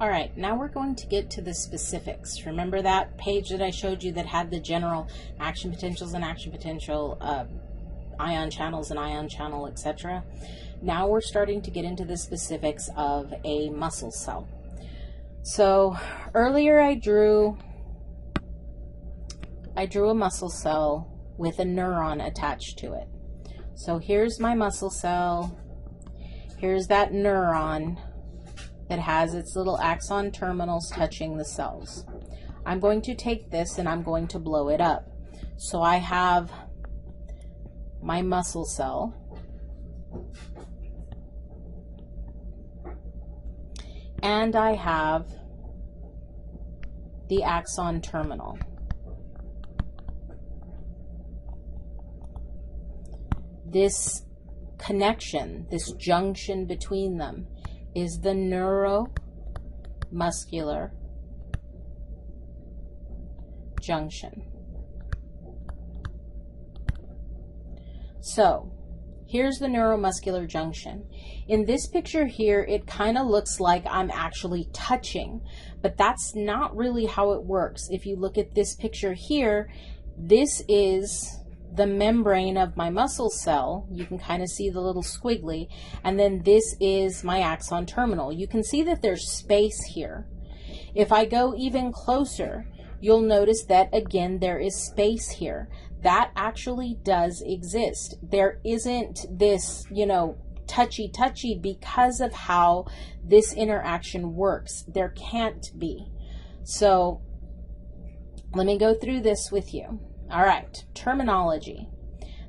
All right, now we're going to get to the specifics. Remember that page that I showed you that had the general action potentials and action potential, ion channels and ion channel, etc.? Now we're starting to get into the specifics of a muscle cell. So earlier I drew a muscle cell with a neuron attached to it. So here's my muscle cell. Here's that neuron that has its little axon terminals touching the cells. I'm going to take this and I'm going to blow it up. So I have my muscle cell, and I have the axon terminal. This connection, this junction between them, is the neuromuscular junction. So here's the neuromuscular junction. In this picture here, it kind of looks like I'm actually touching, but that's not really how it works. If you look at this picture here, this is the membrane of my muscle cell. You can kind of see the little squiggly, and then this is my axon terminal. You can see that there's space here. If I go even closer, you'll notice that again there is space here. That actually does exist. There isn't this, touchy because of how this interaction works. There can't be. So let me go through this with you. All right, terminology.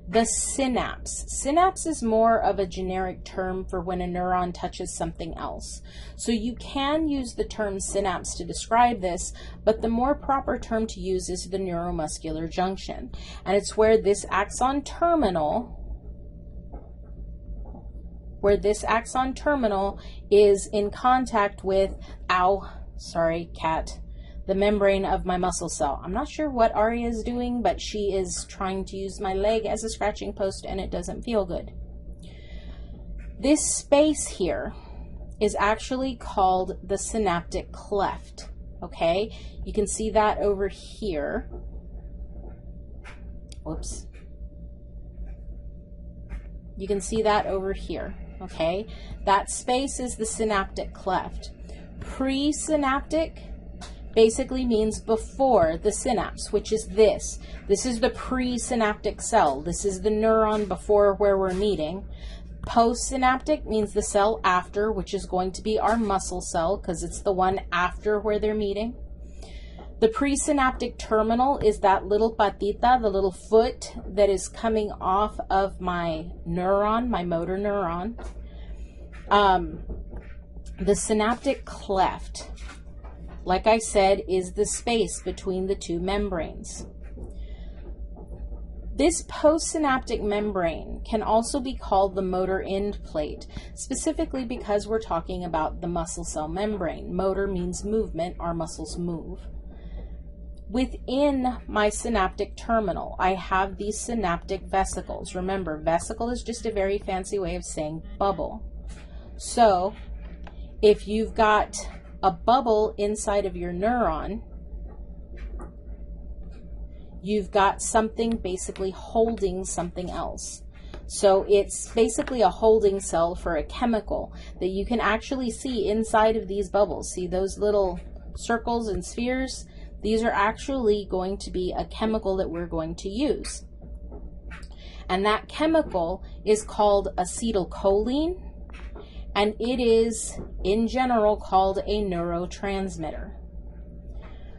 The synapse. Synapse is more of a generic term for when a neuron touches something else. So you can use the term synapse to describe this, but the more proper term to use is the neuromuscular junction. And it's where this axon terminal, is in contact with, the membrane of my muscle cell. I'm not sure what Aria is doing, but she is trying to use my leg as a scratching post and it doesn't feel good. This space here is actually called the synaptic cleft. Okay, you can see that over here. Whoops. You can see that over here. Okay, that space is the synaptic cleft. Presynaptic basically means before the synapse, which is this. This is the presynaptic cell. This is the neuron before where we're meeting. Postsynaptic means the cell after, which is going to be our muscle cell because it's the one after where they're meeting. The presynaptic terminal is that little patita, the little foot that is coming off of my neuron, my motor neuron. The synaptic cleft, like I said, is the space between the two membranes. This postsynaptic membrane can also be called the motor end plate, specifically because we're talking about the muscle cell membrane. Motor means movement, our muscles move. Within my synaptic terminal, I have these synaptic vesicles. Remember, vesicle is just a very fancy way of saying bubble. So, if you've got a bubble inside of your neuron, you've got something basically holding something else. So it's basically a holding cell for a chemical that you can actually see inside of these bubbles. See those little circles and spheres? These are actually going to be a chemical that we're going to use. And that chemical is called acetylcholine. And it is, in general, called a neurotransmitter.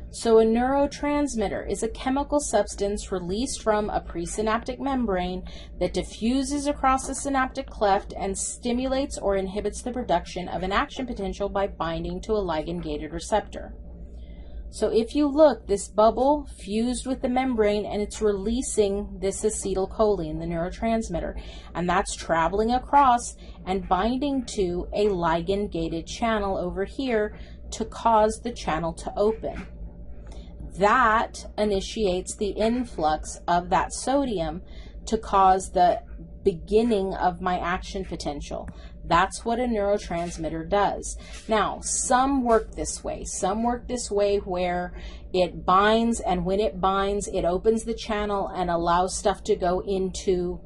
So a neurotransmitter is a chemical substance released from a presynaptic membrane that diffuses across the synaptic cleft and stimulates or inhibits the production of an action potential by binding to a ligand-gated receptor. So if you look, this bubble fused with the membrane and it's releasing this acetylcholine, the neurotransmitter, and that's traveling across and binding to a ligand-gated channel over here to cause the channel to open. That initiates the influx of that sodium to cause the beginning of my action potential. That's what a neurotransmitter does. Now, some work this way. Some work this way where it binds, and when it binds, it opens the channel and allows stuff to go into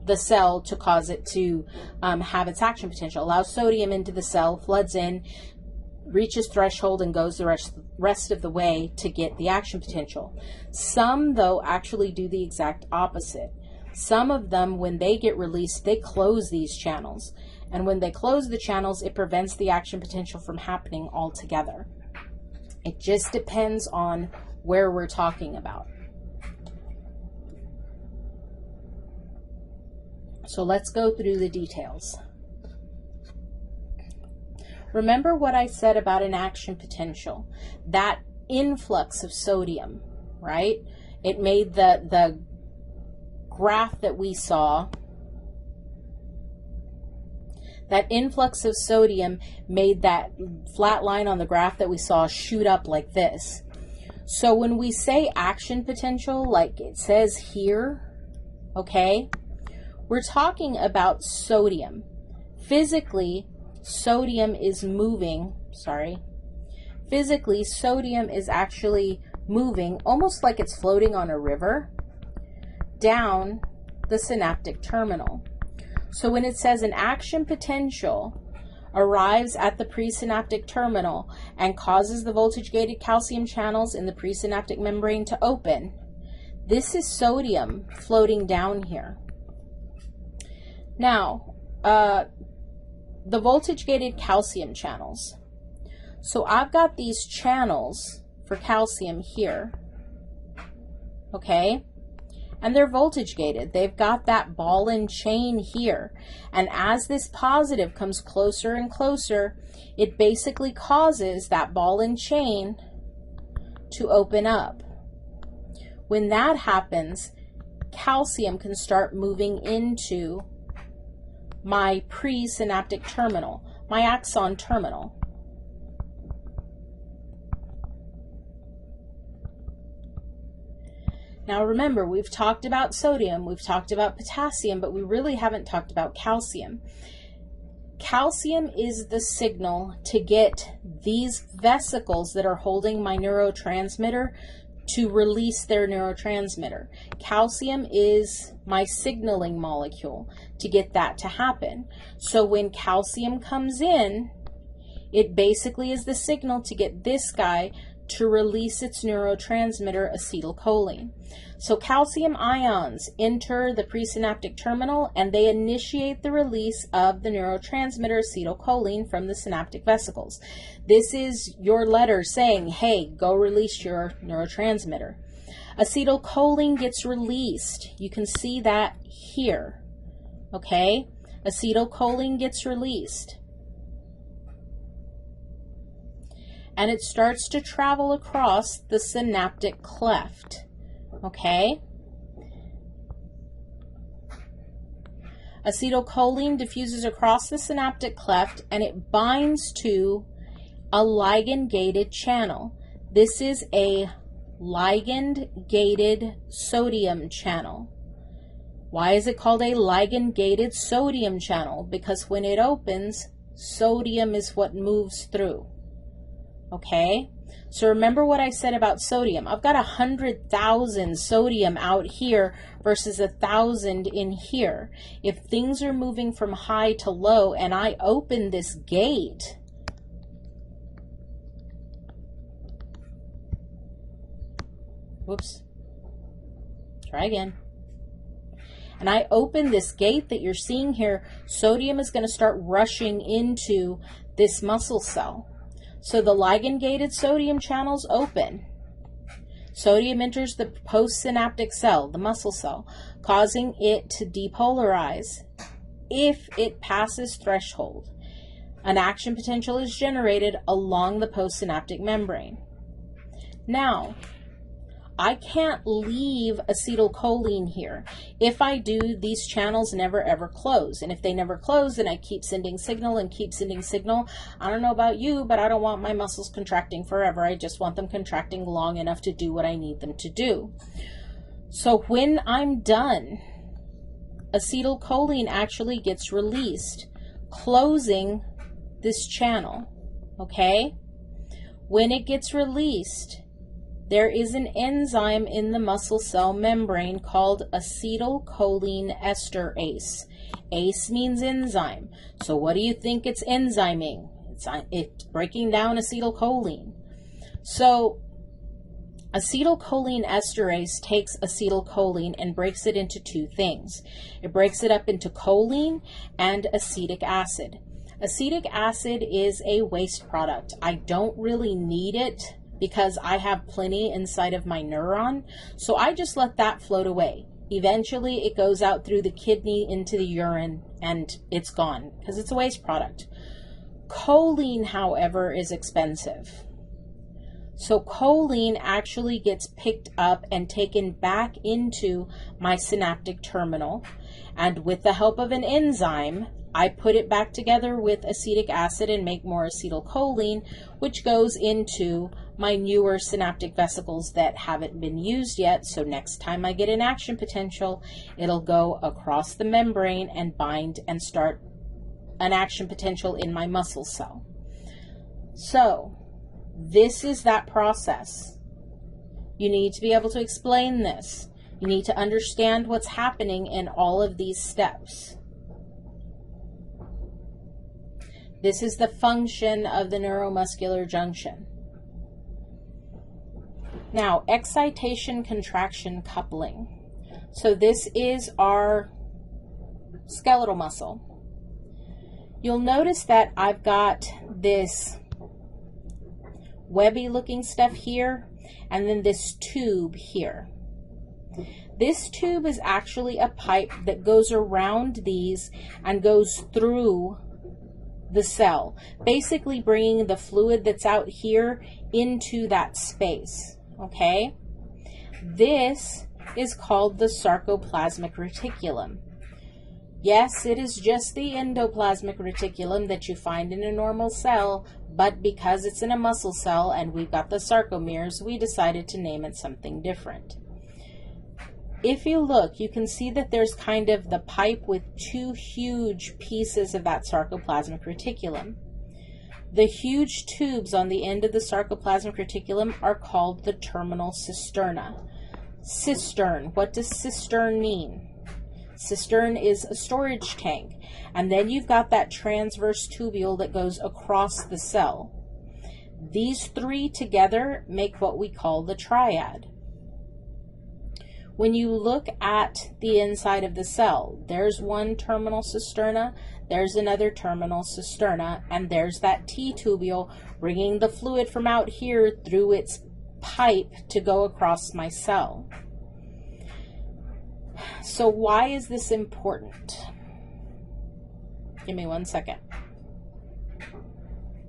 the cell to cause it to have its action potential. Allows sodium into the cell, floods in, reaches threshold, and goes the rest of the way to get the action potential. Some, though, actually do the exact opposite. Some of them, when they get released, they close these channels. And when they close the channels, it prevents the action potential from happening altogether. It just depends on where we're talking about. So let's go through the details. Remember what I said about an action potential, that influx of sodium, right? It made the graph that we saw, that influx of sodium made that flat line on the graph that we saw shoot up like this. So when we say action potential, like it says here, okay, we're talking about sodium. Physically, sodium is moving, physically, sodium is actually moving, almost like it's floating on a river, down the synaptic terminal. So when it says an action potential arrives at the presynaptic terminal and causes the voltage-gated calcium channels in the presynaptic membrane to open, this is sodium floating down here. Now, the voltage-gated calcium channels. So I've got these channels for calcium here, okay? And they're voltage gated. They've got that ball and chain here. And as this positive comes closer and closer, it basically causes that ball and chain to open up. When that happens, calcium can start moving into my presynaptic terminal, my axon terminal. Now remember, we've talked about sodium, we've talked about potassium, but we really haven't talked about calcium. Calcium is the signal to get these vesicles that are holding my neurotransmitter to release their neurotransmitter. Calcium is my signaling molecule to get that to happen. So when calcium comes in, it basically is the signal to get this guy to release its neurotransmitter acetylcholine. So calcium ions enter the presynaptic terminal and they initiate the release of the neurotransmitter acetylcholine from the synaptic vesicles. This is your letter saying, hey, go release your neurotransmitter. Acetylcholine gets released. You can see that here, okay? Acetylcholine gets released. And it starts to travel across the synaptic cleft, okay? Acetylcholine diffuses across the synaptic cleft and it binds to a ligand-gated channel. This is a ligand-gated sodium channel. Why is it called a ligand-gated sodium channel? Because when it opens, sodium is what moves through. Okay, so remember what I said about sodium. I've got 100,000 sodium out here versus 1,000 in here. If things are moving from high to low and I open this gate, whoops, try again. And I open this gate that you're seeing here, sodium is going to start rushing into this muscle cell. So the ligand-gated sodium channels open. Sodium enters the postsynaptic cell, the muscle cell, causing it to depolarize. If it passes threshold, an action potential is generated along the postsynaptic membrane. Now, I can't leave acetylcholine here. If I do, these channels never ever close. And if they never close, then I keep sending signal and keep sending signal. I don't know about you, but I don't want my muscles contracting forever. I just want them contracting long enough to do what I need them to do. So when I'm done, acetylcholine actually gets released, closing this channel, okay? When it gets released, there is an enzyme in the muscle cell membrane called acetylcholine esterase. ACE means enzyme. So what do you think it's enzyming? It's breaking down acetylcholine. So acetylcholine esterase takes acetylcholine and breaks it into two things. It breaks it up into choline and acetic acid. Acetic acid is a waste product. I don't really need it because I have plenty inside of my neuron, so I just let that float away. Eventually it goes out through the kidney into the urine and it's gone because it's a waste product. Choline, however, is expensive. So choline actually gets picked up and taken back into my synaptic terminal, and with the help of an enzyme, I put it back together with acetic acid and make more acetylcholine, which goes into my newer synaptic vesicles that haven't been used yet. So next time I get an action potential, it'll go across the membrane and bind and start an action potential in my muscle cell. So this is that process. You need to be able to explain this. You need to understand what's happening in all of these steps. This is the function of the neuromuscular junction. Now, excitation, contraction, coupling. So this is our skeletal muscle. You'll notice that I've got this webby looking stuff here and then this tube here. This tube is actually a pipe that goes around these and goes through the cell, basically bringing the fluid that's out here into that space, okay? This is called the sarcoplasmic reticulum. Yes, it is just the endoplasmic reticulum that you find in a normal cell, but because it's in a muscle cell and we've got the sarcomeres, we decided to name it something different. If you look, you can see that there's kind of the pipe with two huge pieces of that sarcoplasmic reticulum. The huge tubes on the end of the sarcoplasmic reticulum are called the terminal cisterna. Cistern, what does cistern mean? Cistern is a storage tank. And then you've got that transverse tubule that goes across the cell. These three together make what we call the triad. When you look at the inside of the cell, there's one terminal cisterna, there's another terminal cisterna, and there's that T-tubule bringing the fluid from out here through its pipe to go across my cell. So why is this important? Give me 1 second.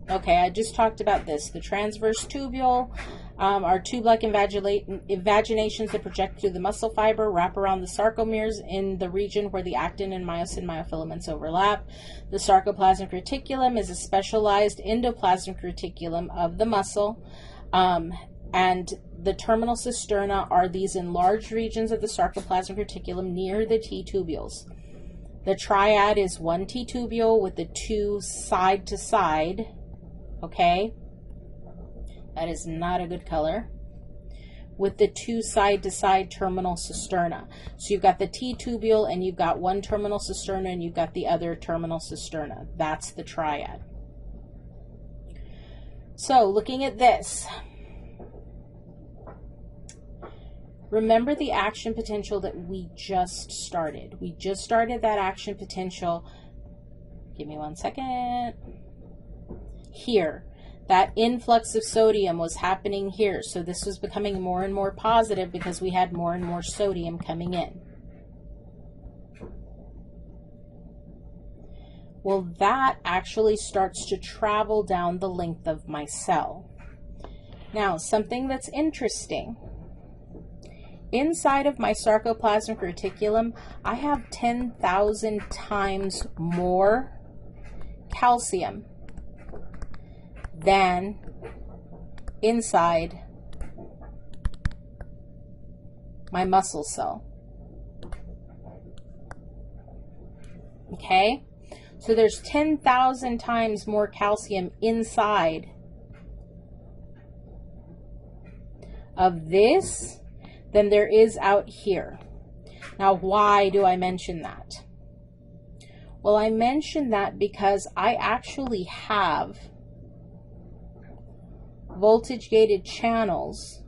Okay, I just talked about this. The transverse tubule are tube-like invaginations that project through the muscle fiber, wrap around the sarcomeres in the region where the actin and myosin myofilaments overlap. The sarcoplasmic reticulum is a specialized endoplasmic reticulum of the muscle, and the terminal cisterna are these enlarged regions of the sarcoplasmic reticulum near the T-tubules. The triad is one T-tubule with the two side to side. Okay, that is not a good color, with the two side-to-side terminal cisterna. So you've got the T-tubule and you've got one terminal cisterna and you've got the other terminal cisterna. That's the triad. So looking at this, remember the action potential that we just started. We just started that action potential. Give me 1 second. Here, that influx of sodium was happening here, so this was becoming more and more positive because we had more and more sodium coming in. Well, that actually starts to travel down the length of my cell. Now, something that's interesting, inside of my sarcoplasmic reticulum, I have 10,000 times more calcium than inside my muscle cell. Okay? So there's 10,000 times more calcium inside of this than there is out here. Now, why do I mention that? Well, I mention that because I actually have voltage gated channels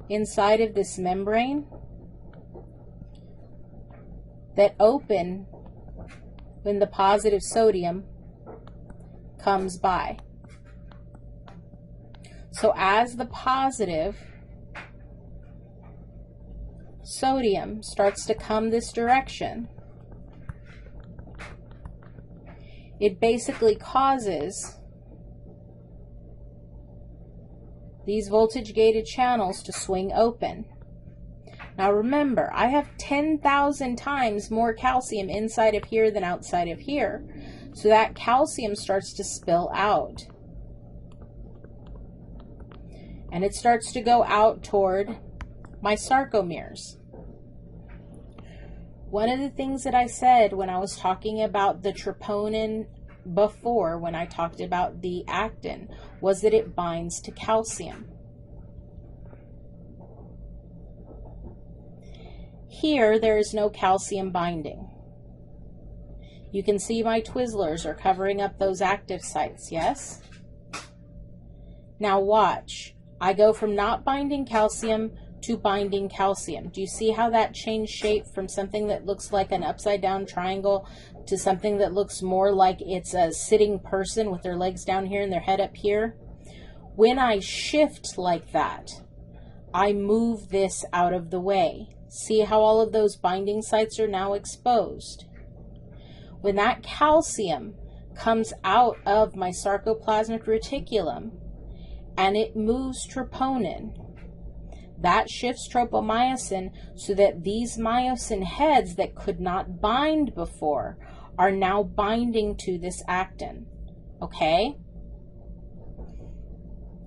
inside of this membrane that open when the positive sodium comes by. So as the positive sodium starts to come this direction, it basically causes these voltage gated channels to swing open. Now remember, I have 10,000 times more calcium inside of here than outside of here. So that calcium starts to spill out. And it starts to go out toward my sarcomeres. One of the things that I said when I was talking about the troponin before, when I talked about the actin, was that it binds to calcium. Here, there is no calcium binding. You can see my Twizzlers are covering up those active sites, yes? Now watch. I go from not binding calcium to binding calcium. Do you see how that changed shape from something that looks like an upside down triangle to something that looks more like it's a sitting person with their legs down here and their head up here? When I shift like that, I move this out of the way. See how all of those binding sites are now exposed? When that calcium comes out of my sarcoplasmic reticulum and it moves troponin, that shifts tropomyosin so that these myosin heads that could not bind before are now binding to this actin. Okay?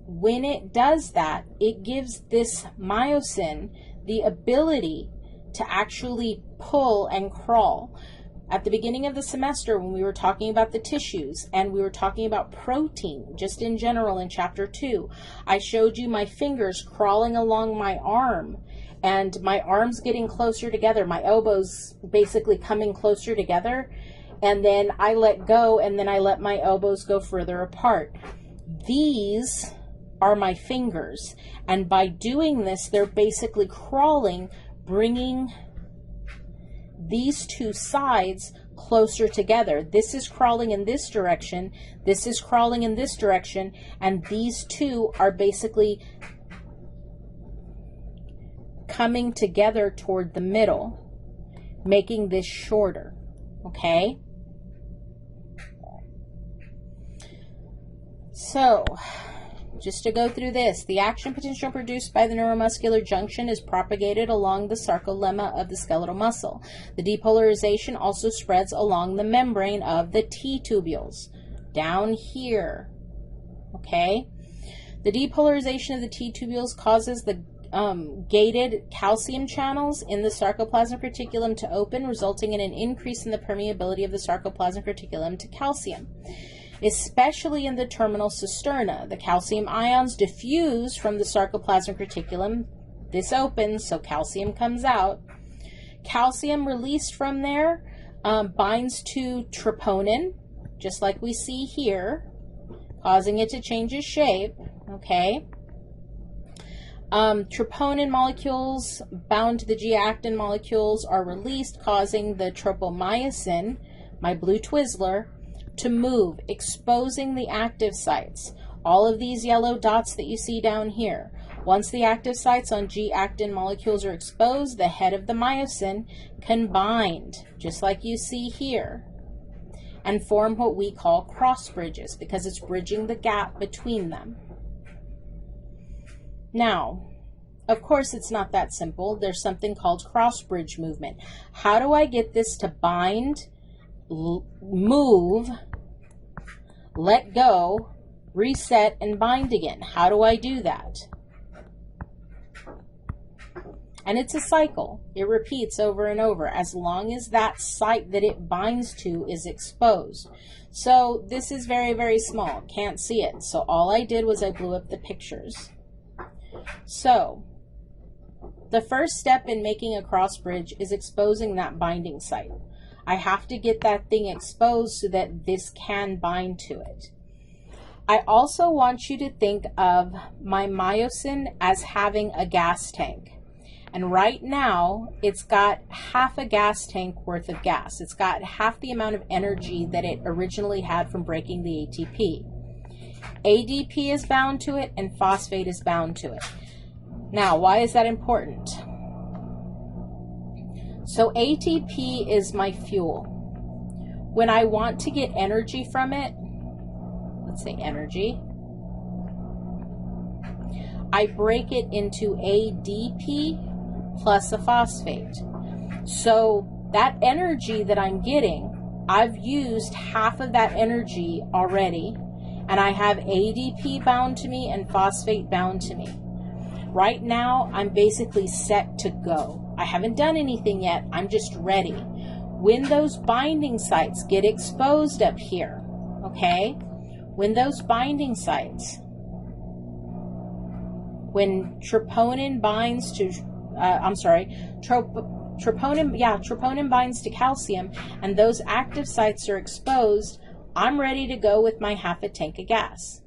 When it does that, it gives this myosin the ability to actually pull and crawl. At the beginning of the semester, when we were talking about the tissues and we were talking about protein, just in general in Chapter 2, I showed you my fingers crawling along my arm and my arms getting closer together, my elbows basically coming closer together, and then I let go and then I let my elbows go further apart. These are my fingers, and by doing this, they're basically crawling, bringing these two sides closer together. This is crawling in this direction, this is crawling in this direction, and these two are basically coming together toward the middle, making this shorter, okay? So, just to go through this, the action potential produced by the neuromuscular junction is propagated along the sarcolemma of the skeletal muscle. The depolarization also spreads along the membrane of the T-tubules, down here, okay? The depolarization of the T-tubules causes the gated calcium channels in the sarcoplasmic reticulum to open, resulting in an increase in the permeability of the sarcoplasmic reticulum to calcium. Especially in the terminal cisterna, the calcium ions diffuse from the sarcoplasmic reticulum. This opens, so calcium comes out. Calcium released from there binds to troponin, just like we see here, causing it to change its shape, okay? Troponin molecules bound to the G-actin molecules are released, causing the tropomyosin, my blue Twizzler, to move, exposing the active sites. All of these yellow dots that you see down here. Once the active sites on G-actin molecules are exposed, the head of the myosin can bind, just like you see here, and form what we call cross bridges, because it's bridging the gap between them. Now, of course, it's not that simple. There's something called cross bridge movement. How do I get this to bind, move, let go, reset, and bind again? How do I do that? And it's a cycle. It repeats over and over as long as that site that it binds to is exposed. So this is very, very small. Can't see it. So all I did was I blew up the pictures. So the first step in making a cross bridge is exposing that binding site. I have to get that thing exposed so that this can bind to it. I also want you to think of my myosin as having a gas tank. And right now, it's got half a gas tank worth of gas. It's got half the amount of energy that it originally had from breaking the ATP. ADP is bound to it and phosphate is bound to it. Now, why is that important? So ATP is my fuel. When I want to get energy from it, let's say energy, I break it into ADP plus a phosphate. So that energy that I'm getting, I've used half of that energy already, and I have ADP bound to me and phosphate bound to me. Right now, I'm basically set to go. I haven't done anything yet. I'm just ready. When those binding sites get exposed up here, okay? When those binding sites, when troponin binds to, troponin binds to calcium, and those active sites are exposed, I'm ready to go with my half a tank of gas.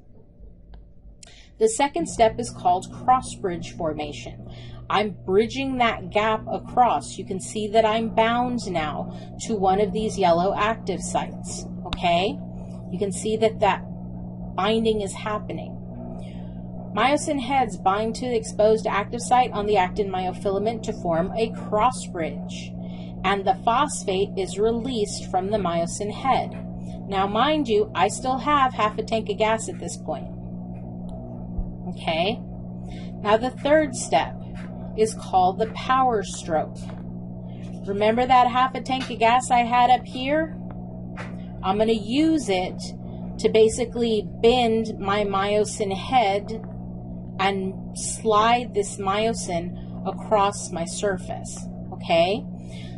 The second step is called cross bridge formation. I'm bridging that gap across. You can see that I'm bound now to one of these yellow active sites, okay? You can see that that binding is happening. Myosin heads bind to the exposed active site on the actin myofilament to form a cross bridge, and the phosphate is released from the myosin head. Now, mind you, I still have half a tank of gas at this point. Okay? Now, the third step is called the power stroke. Remember that half a tank of gas I had up here? I'm going to use it to basically bend my myosin head and slide this myosin across my surface, okay?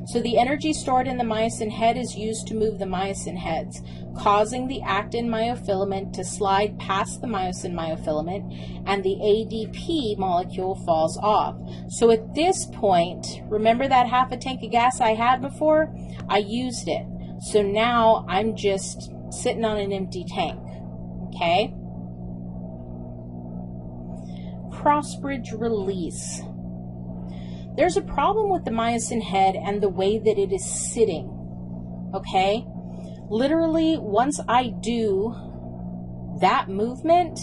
So the energy stored in the myosin head is used to move the myosin heads, causing the actin myofilament to slide past the myosin myofilament, and the ADP molecule falls off. So at this point, remember that half a tank of gas I had before? I used it. So now I'm just sitting on an empty tank, okay? Cross-bridge release. There's a problem with the myosin head and the way that it is sitting, okay? Literally, once I do that movement,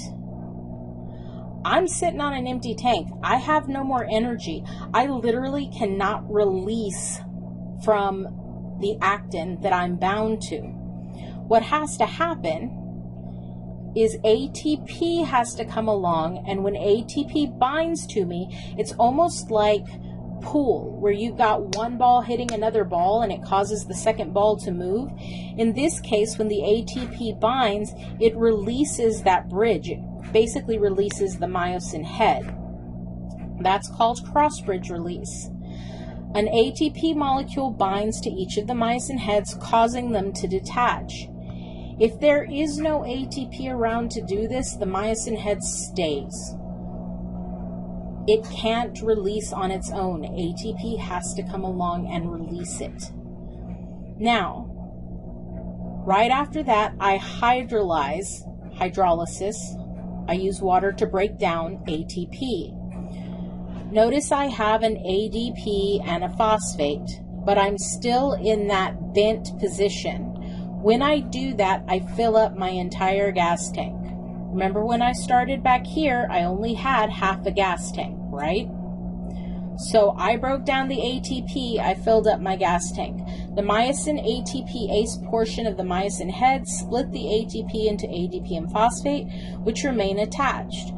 I'm sitting on an empty tank. I have no more energy. I literally cannot release from the actin that I'm bound to. What has to happen is ATP has to come along, and when ATP binds to me, it's almost like pool, where you've got one ball hitting another ball and it causes the second ball to move. In this case, when the ATP binds, it releases that bridge. It basically releases the myosin head. That's called cross-bridge release. An ATP molecule binds to each of the myosin heads, causing them to detach. If there is no ATP around to do this, the myosin head stays. It can't release on its own. ATP has to come along and release it. Now, right after that, I hydrolysis. I use water to break down ATP. Notice I have an ADP and a phosphate, but I'm still in that bent position. When I do that, I fill up my entire gas tank. Remember when I started back here, I only had half a gas tank, right? So I broke down the ATP, I filled up my gas tank. The myosin ATP ACE portion of the myosin head split the ATP into ADP and phosphate, which remain attached.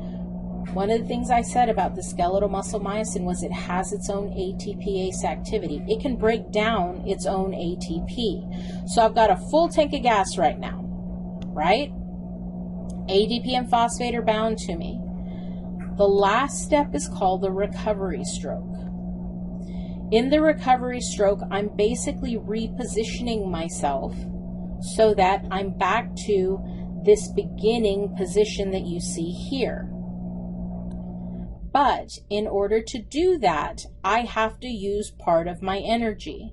One of the things I said about the skeletal muscle myosin was it has its own ATP ACE activity. It can break down its own ATP. So I've got a full tank of gas right now, right? ADP and phosphate are bound to me. The last step is called the recovery stroke. In the recovery stroke, I'm basically repositioning myself so that I'm back to this beginning position that you see here. But in order to do that, I have to use part of my energy.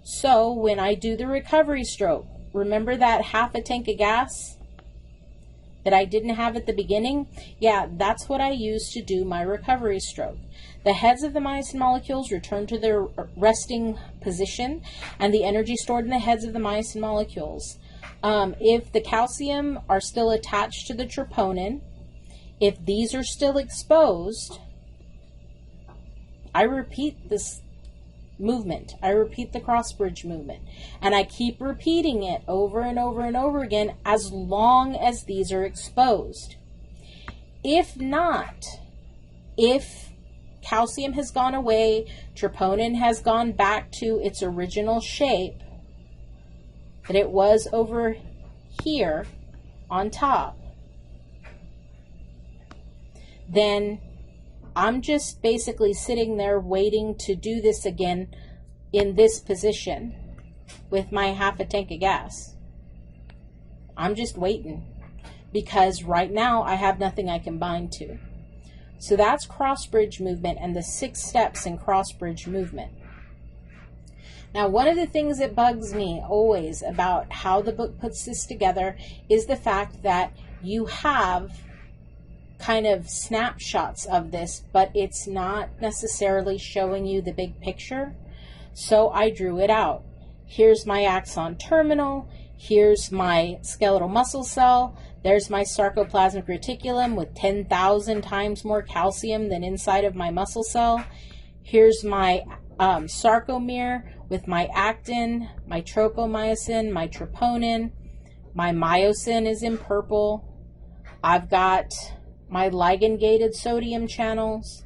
So when I do the recovery stroke, remember that half a tank of gas that I didn't have at the beginning? Yeah, that's what I use to do my recovery stroke. The heads of the myosin molecules return to their resting position, and the energy stored in the heads of the myosin molecules. If the calcium are still attached to the troponin, if these are still exposed, I repeat this movement. I repeat the cross bridge movement, and I keep repeating it over and over and over again as long as these are exposed. If not, if calcium has gone away, troponin has gone back to its original shape that it was over here on top, then I'm just basically sitting there waiting to do this again in this position with my half a tank of gas. I'm just waiting because right now I have nothing I can bind to. So that's cross bridge movement and the 6 steps in cross bridge movement. Now, one of the things that bugs me always about how the book puts this together is the fact that you have kind of snapshots of this, but it's not necessarily showing you the big picture. So I drew it out. Here's my axon terminal. Here's my skeletal muscle cell. There's my sarcoplasmic reticulum with 10,000 times more calcium than inside of my muscle cell. Here's my sarcomere with my actin, my tropomyosin, my troponin. My myosin is in purple. I've got my ligand-gated sodium channels.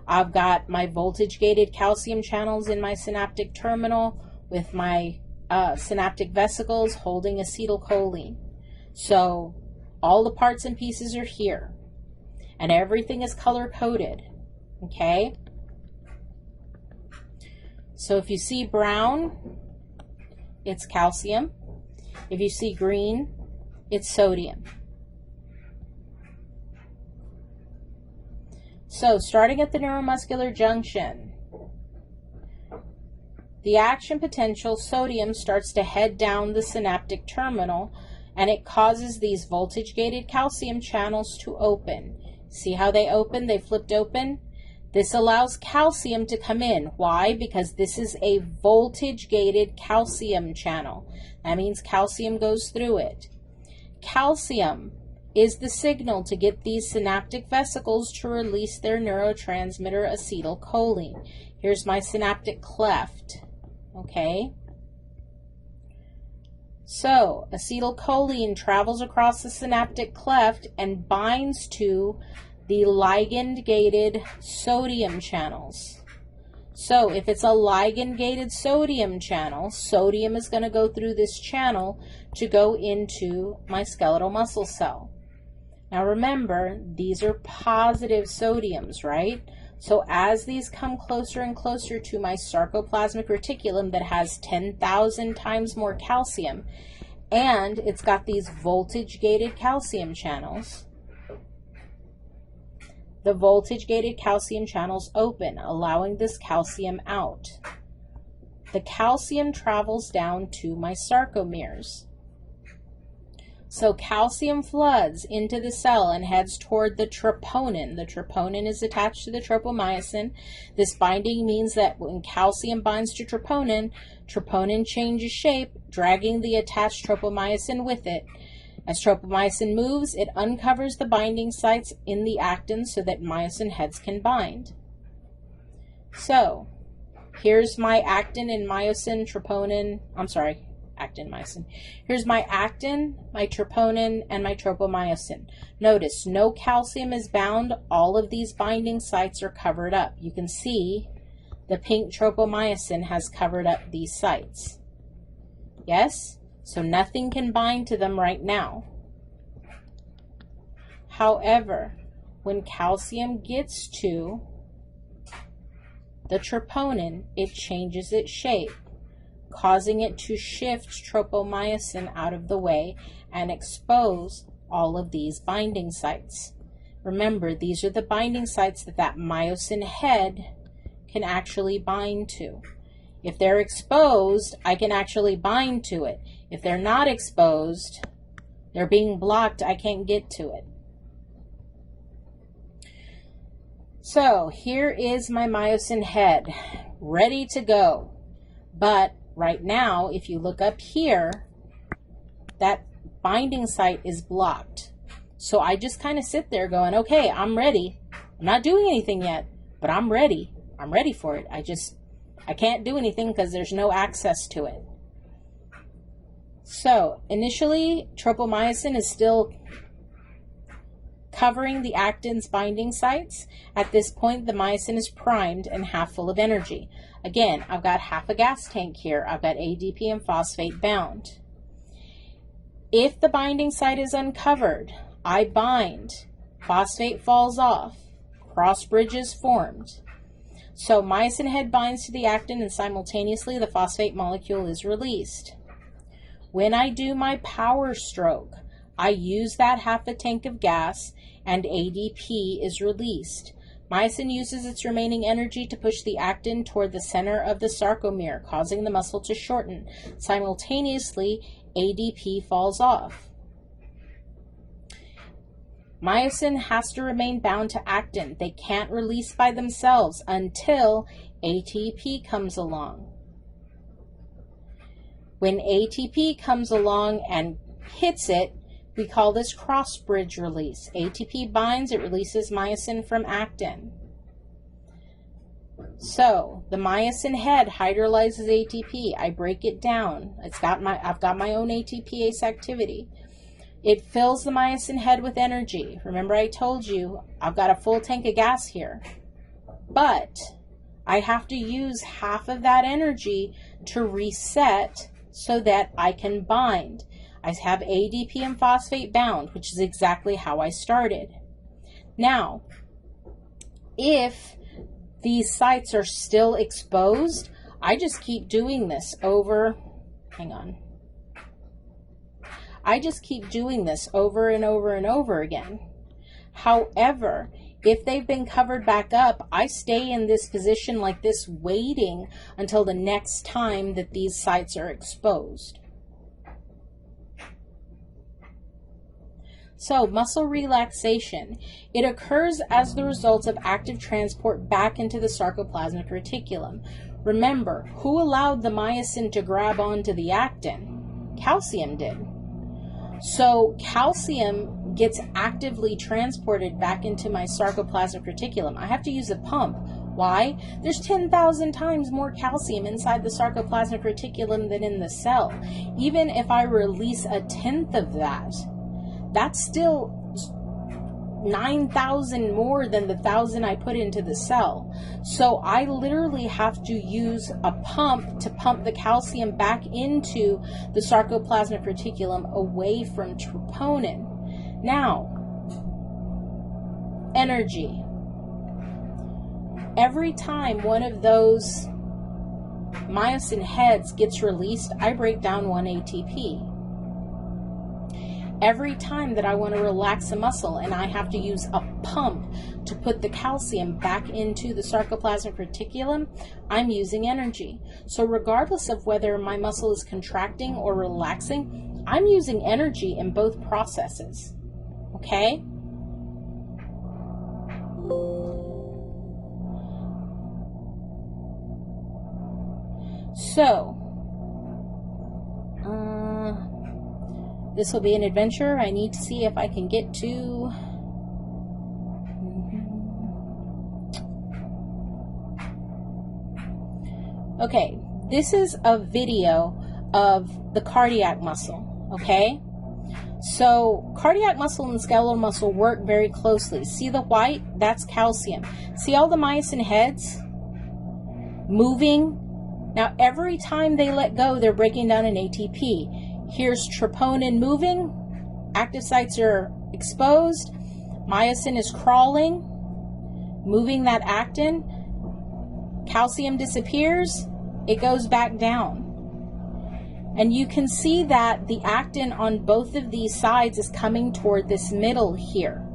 I've got my voltage-gated calcium channels in my synaptic terminal with my synaptic vesicles holding acetylcholine. So all the parts and pieces are here, and everything is color-coded, okay? So if you see brown, it's calcium. If you see green, it's sodium. So starting at the neuromuscular junction, the action potential sodium starts to head down the synaptic terminal, and it causes these voltage-gated calcium channels to open. See how they open? They flipped open. This allows calcium to come in. Why? Because this is a voltage-gated calcium channel. That means calcium goes through it. Calcium is the signal to get these synaptic vesicles to release their neurotransmitter acetylcholine. Here's my synaptic cleft, okay? So acetylcholine travels across the synaptic cleft and binds to the ligand-gated sodium channels. So if it's a ligand-gated sodium channel, sodium is going to go through this channel to go into my skeletal muscle cell. Now remember, these are positive sodiums, right? So as these come closer and closer to my sarcoplasmic reticulum that has 10,000 times more calcium, and it's got these voltage-gated calcium channels, the voltage-gated calcium channels open, allowing this calcium out. The calcium travels down to my sarcomeres. So calcium floods into the cell and heads toward the troponin. The troponin is attached to the tropomyosin. This binding means that when calcium binds to troponin, troponin changes shape, dragging the attached tropomyosin with it. As tropomyosin moves, it uncovers the binding sites in the actin so that myosin heads can bind. So here's my actin and myosin troponin, actin, myosin. Here's my actin, my troponin, and my tropomyosin. Notice no calcium is bound. All of these binding sites are covered up. You can see the pink tropomyosin has covered up these sites. Yes? So nothing can bind to them right now. However, when calcium gets to the troponin, it changes its shape, causing it to shift tropomyosin out of the way and expose all of these binding sites. Remember, these are the binding sites that myosin head can actually bind to. If they're exposed, I can actually bind to it. If they're not exposed, they're being blocked, I can't get to it. So here is my myosin head, ready to go. But right now, if you look up here, that binding site is blocked. So I just kind of sit there going, okay, I'm ready. I'm not doing anything yet, but I'm ready. I'm ready for it. I can't do anything because there's no access to it. So initially, tropomyosin is still covering the actin's binding sites. At this point, the myosin is primed and half full of energy. Again, I've got half a gas tank here. I've got ADP and phosphate bound. If the binding site is uncovered, I bind, phosphate falls off, cross bridge is formed. So myosin head binds to the actin and simultaneously the phosphate molecule is released. When I do my power stroke, I use that half a tank of gas and ADP is released. Myosin uses its remaining energy to push the actin toward the center of the sarcomere, causing the muscle to shorten. Simultaneously, ADP falls off. Myosin has to remain bound to actin. They can't release by themselves until ATP comes along. When ATP comes along and hits it, we call this cross bridge release. ATP binds, it releases myosin from actin. So the myosin head hydrolyzes ATP. I break it down. I've got my own ATPase activity. It fills the myosin head with energy. Remember I told you I've got a full tank of gas here. But I have to use half of that energy to reset so that I can bind. I have ADP and phosphate bound, which is exactly how I started. Now, if these sites are still exposed, I just keep doing this over, I just keep doing this over and over and over again. However, if they've been covered back up, I stay in this position like this, waiting until the next time that these sites are exposed. So, muscle relaxation. It occurs as the result of active transport back into the sarcoplasmic reticulum. Remember, who allowed the myosin to grab onto the actin? Calcium did. So, calcium gets actively transported back into my sarcoplasmic reticulum. I have to use a pump. Why? There's 10,000 times more calcium inside the sarcoplasmic reticulum than in the cell. Even if I release a tenth of that, that's still 9,000 more than the 1,000 I put into the cell. So I literally have to use a pump to pump the calcium back into the sarcoplasmic reticulum away from troponin. Now, energy. Every time one of those myosin heads gets released, I break down 1 ATP. Every time that I want to relax a muscle and I have to use a pump to put the calcium back into the sarcoplasmic reticulum, I'm using energy. So regardless of whether my muscle is contracting or relaxing, I'm using energy in both processes. Okay? So, this will be an adventure. I need to see if I can get to... Okay, this is a video of the cardiac muscle, okay? So, cardiac muscle and skeletal muscle work very closely. See the white? That's calcium. See all the myosin heads moving? Now, every time they let go, they're breaking down an ATP. Here's troponin moving, active sites are exposed, myosin is crawling, moving that actin, calcium disappears, it goes back down. And you can see that the actin on both of these sides is coming toward this middle here.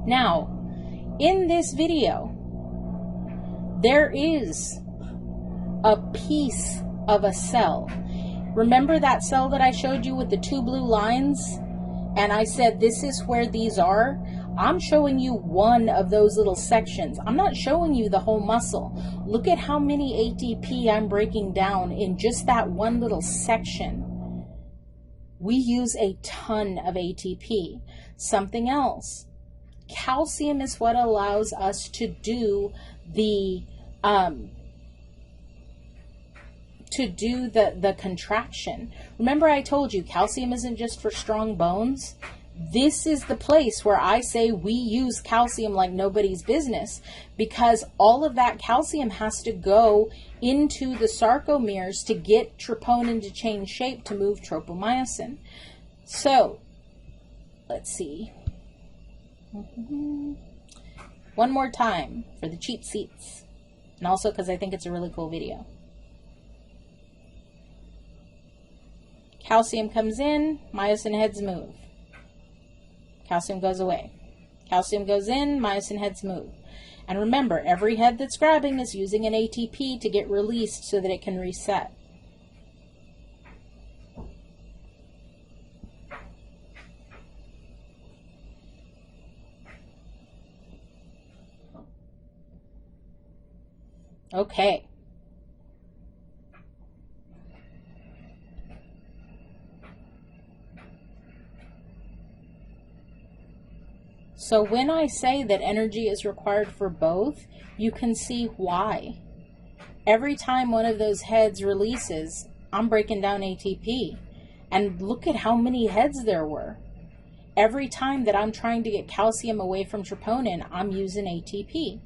Now, in this video, there is a piece of a cell. Remember that cell that I showed you with the 2 blue lines? And I said, this is where these are. I'm showing you one of those little sections. I'm not showing you the whole muscle. Look at how many ATP I'm breaking down in just that one little section. We use a ton of ATP. Something else. Calcium is what allows us to do the contraction. Remember I told you calcium isn't just for strong bones? This is the place where I say we use calcium like nobody's business, because all of that calcium has to go into the sarcomeres to get troponin to change shape to move tropomyosin. So, let's see. One more time for the cheap seats, and also because I think it's a really cool video. Calcium comes in, myosin heads move. Calcium goes away. Calcium goes in, myosin heads move. And remember, every head that's grabbing is using an ATP to get released so that it can reset. Okay. So when I say that energy is required for both, you can see why. Every time one of those heads releases, I'm breaking down ATP. And look at how many heads there were. Every time that I'm trying to get calcium away from troponin, I'm using ATP.